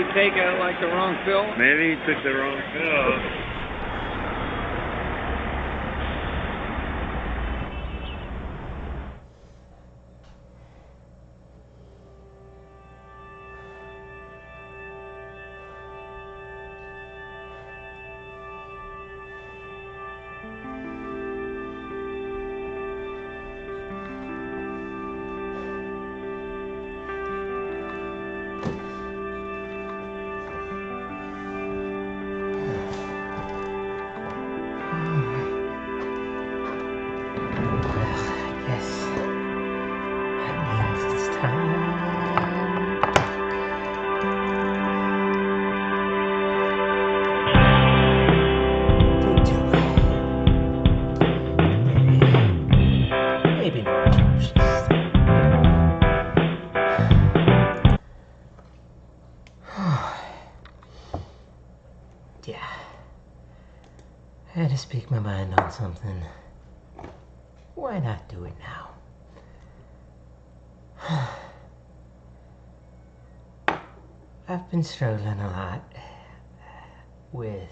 he take like the wrong pill? Maybe he took the wrong pill. Yeah. I had to speak my mind on something. Why not do it now? I've been struggling a lot with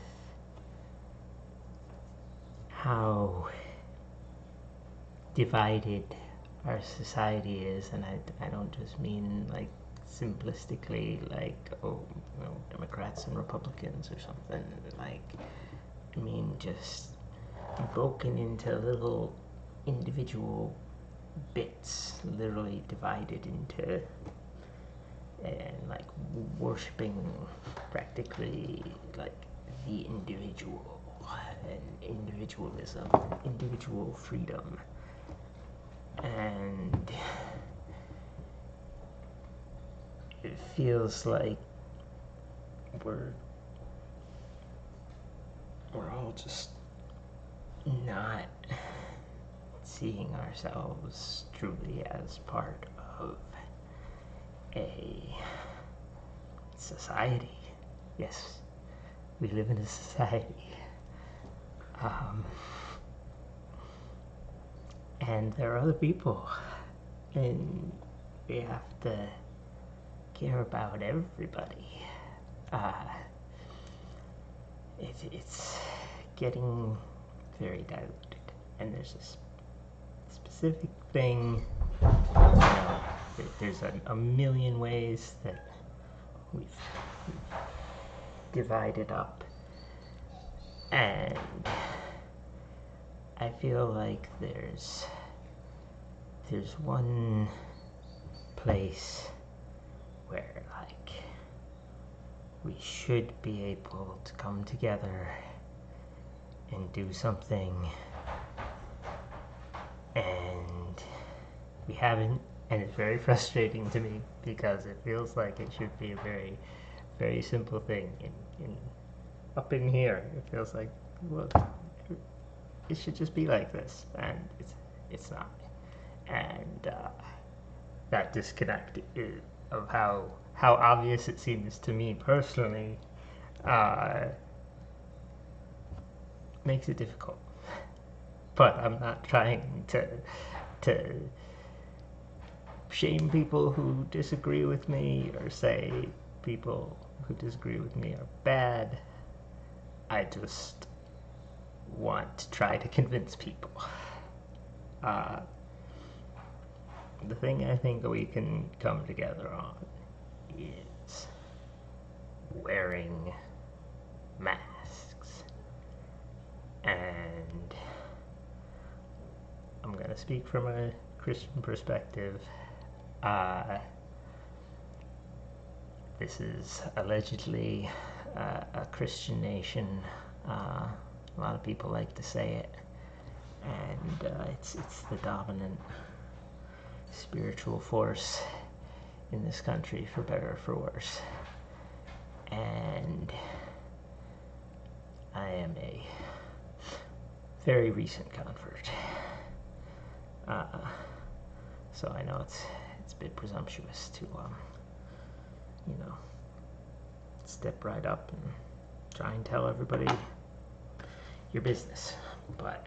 how divided our society is, and I don't just mean like simplistically like, oh, you know, Democrats and Republicans or something. Like, I mean just broken into little individual bits, literally divided into, and like worshipping practically like the individual and individualism, individual freedom. And it feels like we're all just not seeing ourselves truly as part of a society. Yes, we live in a society. And there are other people, and we have to care about everybody. It's getting very diluted, and there's a specific thing, you know, there's a million ways that we've divided up, and I feel like there's one place where like we should be able to come together and do something, and we haven't, and it's very frustrating to me because it feels like it should be a very, very simple thing. In up in here, it feels like, well, it should just be like this, and it's not. And that disconnect of how obvious it seems to me personally makes it difficult. But I'm not trying to shame people who disagree with me or say people who disagree with me are bad. I just want to try to convince people. The thing I think we can come together on is wearing masks. And I'm going to speak from a Christian perspective. This is allegedly a Christian nation. A lot of people like to say it, and it's the dominant spiritual force in this country, for better or for worse. And I am a very recent convert, so I know it's a bit presumptuous to step right up and try and tell everybody your business. But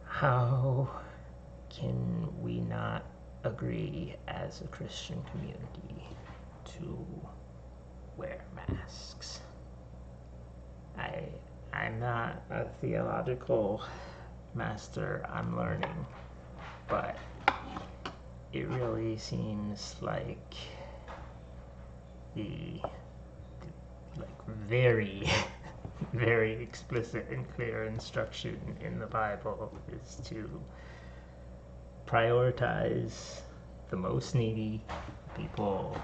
how can we not agree as a Christian community to wear masks. I'm not a theological master, I'm learning, but it really seems like the like very very explicit and clear instruction in the Bible is to prioritize the most needy people,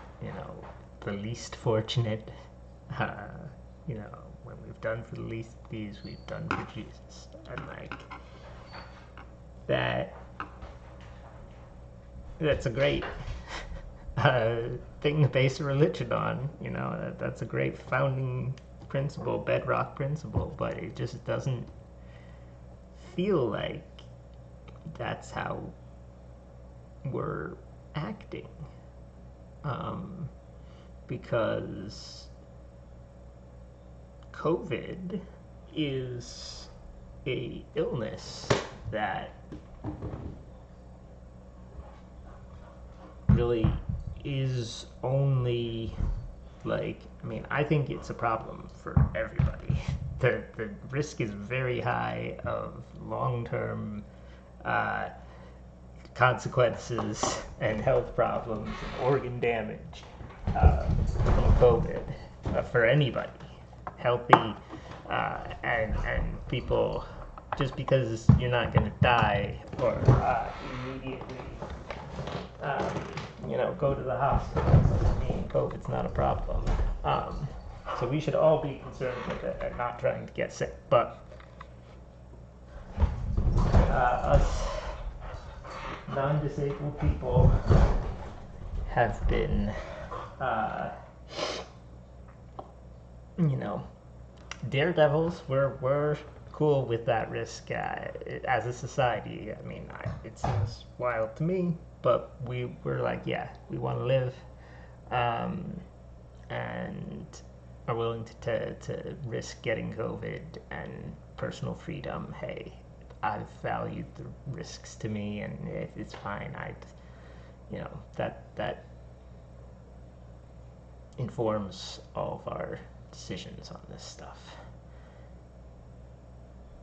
the least fortunate. When we've done for the least of these, we've done for Jesus. And that's a great thing to base a religion on. That's a great founding principle, bedrock principle, but it just doesn't feel like that's how we're acting, because COVID is a illness that really is only I think it's a problem for everybody. The risk is very high of long-term consequences and health problems and organ damage from COVID for anybody, healthy and people. Just because you're not going to die or immediately go to the hospital doesn't mean COVID's not a problem. So we should all be concerned with it and not trying to get sick. But us non-disabled people have been, daredevils. We're cool with that risk as a society. It seems wild to me, but we're like, yeah, we want to live, and are willing to risk getting COVID and personal freedom. Hey, I've valued the risks to me, and if it's fine, that informs all of our decisions on this stuff.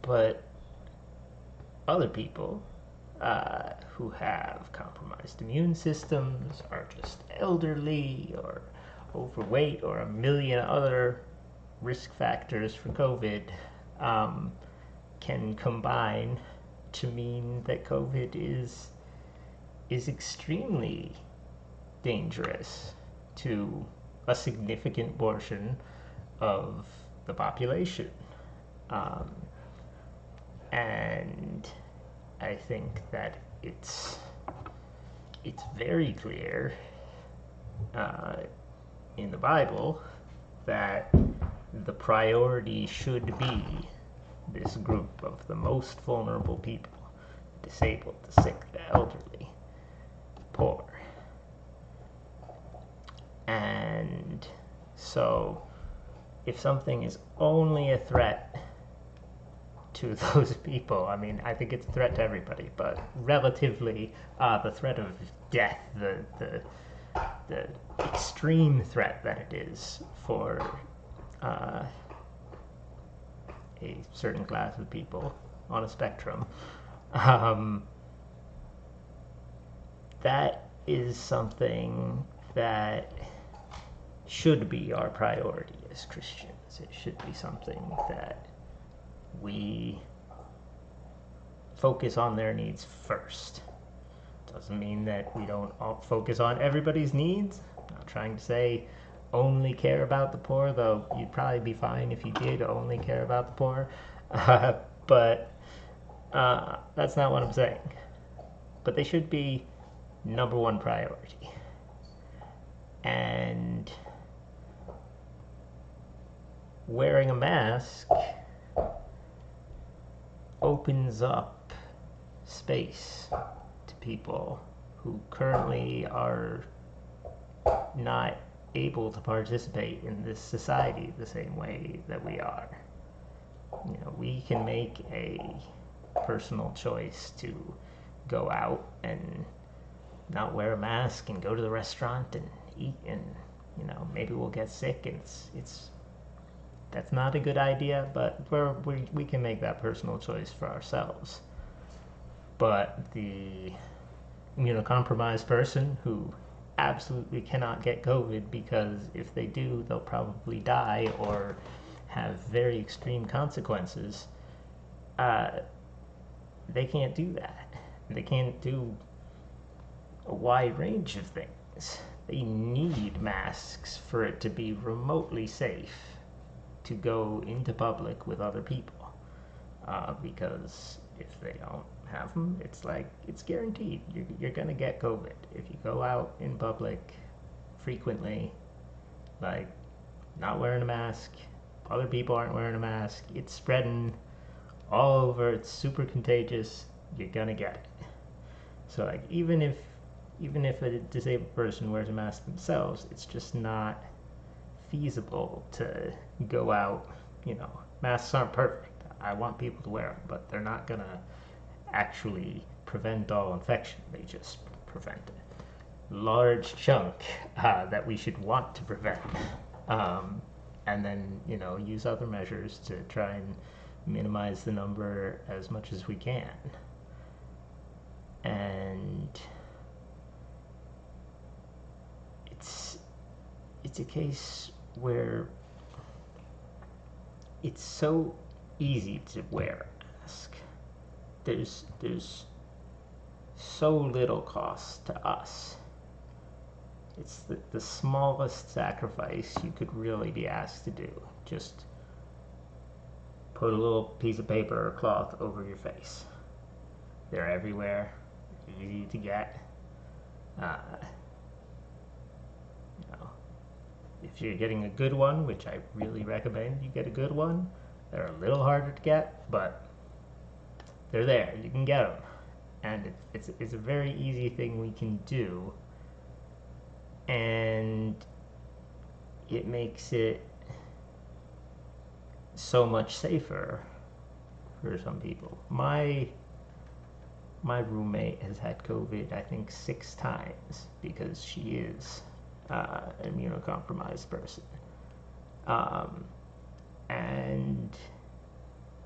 But other people who have compromised immune systems, are just elderly or overweight or a million other risk factors for COVID, can combine to mean that COVID is extremely dangerous to a significant portion of the population. And I think that it's very clear in the Bible that the priority should be this group of the most vulnerable people: the disabled, the sick, the elderly, the poor. And so if something is only a threat to those people, I think it's a threat to everybody, but relatively the threat of death, the extreme threat that it is for a certain class of people on a spectrum, that is something that should be our priority as Christians. It should be something that we focus on their needs first. Doesn't mean that we don't focus on everybody's needs. I'm not trying to say only care about the poor, though you'd probably be fine if you did only care about the poor. But that's not what I'm saying. But they should be number one priority. And wearing a mask opens up space to people who currently are not able to participate in this society the same way that we are. We can make a personal choice to go out and not wear a mask and go to the restaurant and eat, and maybe we'll get sick, and it's that's not a good idea, but we can make that personal choice for ourselves. But the immunocompromised person who absolutely cannot get COVID, because if they do, they'll probably die or have very extreme consequences, they can't do that. They can't do a wide range of things. They need masks for it to be remotely safe to go into public with other people, because if they don't have them, it's guaranteed you're gonna get COVID if you go out in public frequently, like not wearing a mask. Other people aren't wearing a mask. It's spreading all over. It's super contagious. You're gonna get it. So like even if a disabled person wears a mask themselves, it's just not feasible to go out. Masks aren't perfect. I want people to wear them, but they're not gonna actually prevent all infection. They just prevent a large chunk that we should want to prevent, and then use other measures to try and minimize the number as much as we can. And it's a case where it's so easy to wear a mask. There's so little cost to us. It's the smallest sacrifice you could really be asked to do. Just put a little piece of paper or cloth over your face. They're everywhere, easy to get. If you're getting a good one, which I really recommend you get a good one, they're a little harder to get, but they're there. You can get them, and it's a very easy thing we can do, and it makes it so much safer for some people. My roommate has had COVID, I think, 6 times because she is an immunocompromised person. And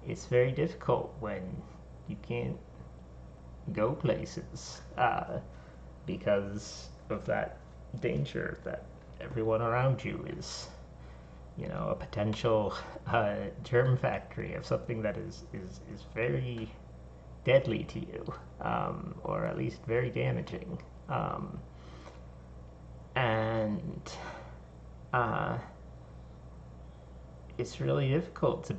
it's very difficult when you can't go places because of that danger that everyone around you is, a potential germ factory of something that is very deadly to you, or at least very damaging. And it's really difficult to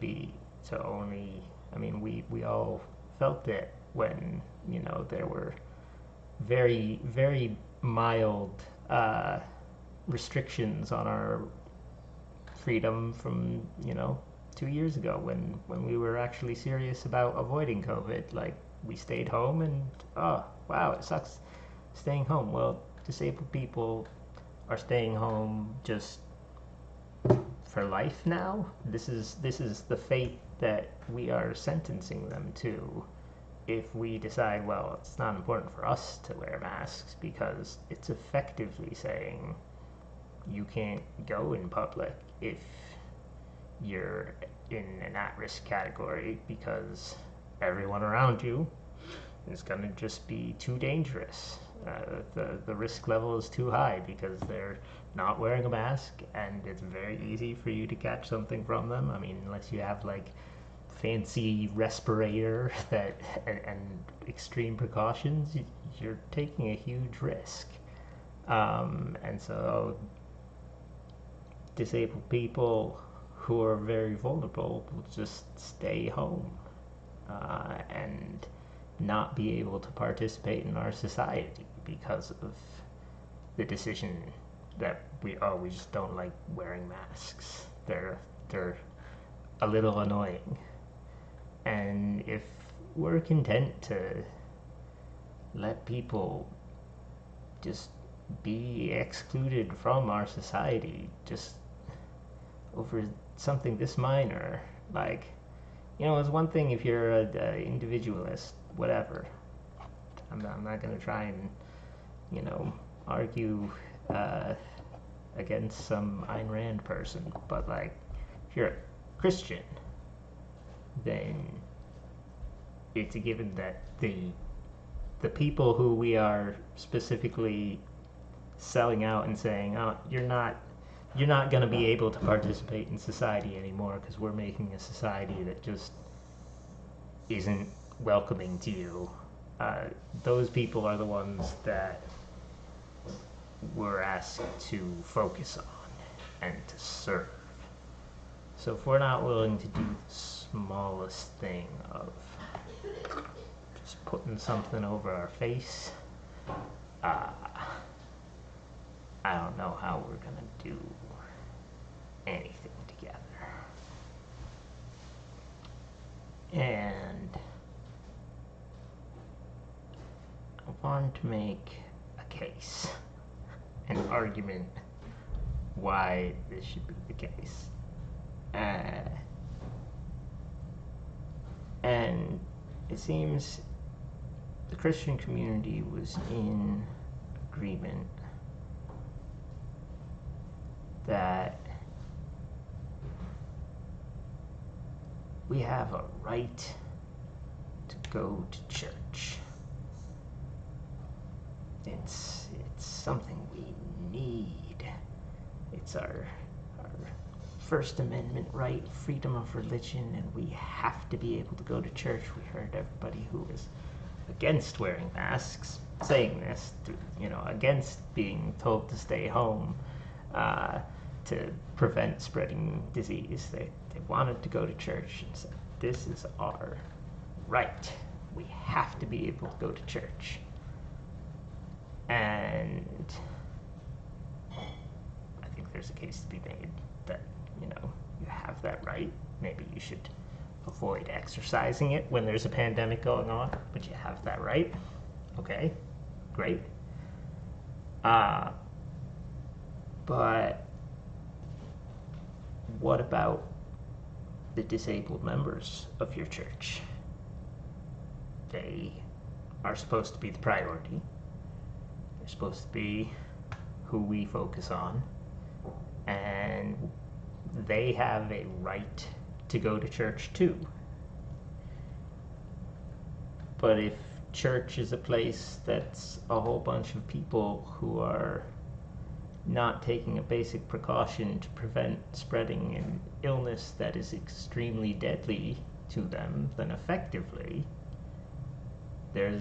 only, we all felt it when, there were very, very mild restrictions on our freedom from, 2 years ago when we were actually serious about avoiding COVID. Like, we stayed home and, oh, wow, it sucks staying home. Well, disabled people are staying home just for life now. This is the fate that we are sentencing them to if we decide, well, it's not important for us to wear masks, because it's effectively saying you can't go in public if you're in an at-risk category, because everyone around you is going to just be too dangerous. The risk level is too high because they're not wearing a mask, and it's very easy for you to catch something from them. Unless you have like fancy respirator and extreme precautions, you're taking a huge risk. And so disabled people who are very vulnerable will just stay home and not be able to participate in our society because of the decision that we just don't like wearing masks. They're a little annoying. And if we're content to let people just be excluded from our society just over something this minor, like, it's one thing if you're an individualist, whatever. I'm not going to try and argue against some Ayn Rand person, but like, if you're a Christian, then it's a given that the people who we are specifically selling out and saying, oh, you're not going to be able to participate in society anymore because we're making a society that just isn't welcoming to you. Those people are the ones that we're asked to focus on and to serve. So if we're not willing to do the smallest thing of just putting something over our face, I don't know how we're gonna do anything together. And I wanted to make a case, an argument why this should be the case. And it seems the Christian community was in agreement that we have a right to go to church. It's something we need. It's our First Amendment right, freedom of religion, and we have to be able to go to church. We heard everybody who was against wearing masks saying this, against being told to stay home to prevent spreading disease. They wanted to go to church and said, this is our right. We have to be able to go to church. And I think there's a case to be made that, you have that right. Maybe you should avoid exercising it when there's a pandemic going on, but you have that right. Okay, great. But what about the disabled members of your church? They are supposed to be the priority. They're supposed to be who we focus on. And they have a right to go to church too. But if church is a place that's a whole bunch of people who are not taking a basic precaution to prevent spreading an illness that is extremely deadly to them, then effectively they're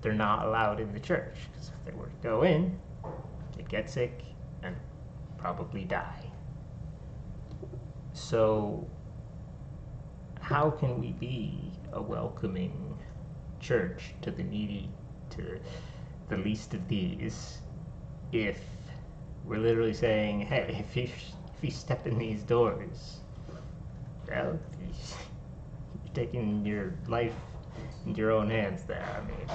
not allowed in the church, because if they were to go in, they'd get sick and probably die. So how can we be a welcoming church to the needy, to the least of these, if we're literally saying, hey, if you step in these doors, well, you're taking your life into your own hands there. I mean,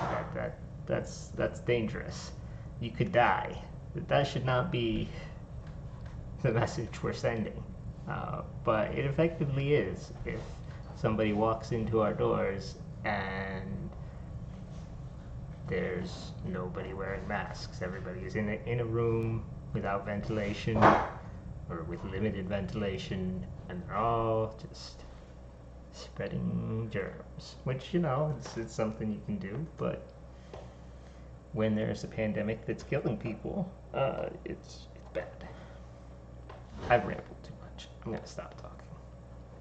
that's dangerous. You could die. That should not be the message we're sending. But it effectively is if somebody walks into our doors and there's nobody wearing masks. Everybody is in a room without ventilation or with limited ventilation, and they're all just spreading germs, which, it's something you can do, but when there's a pandemic that's killing people, it's bad. I've rambled too much. I'm going to stop talking.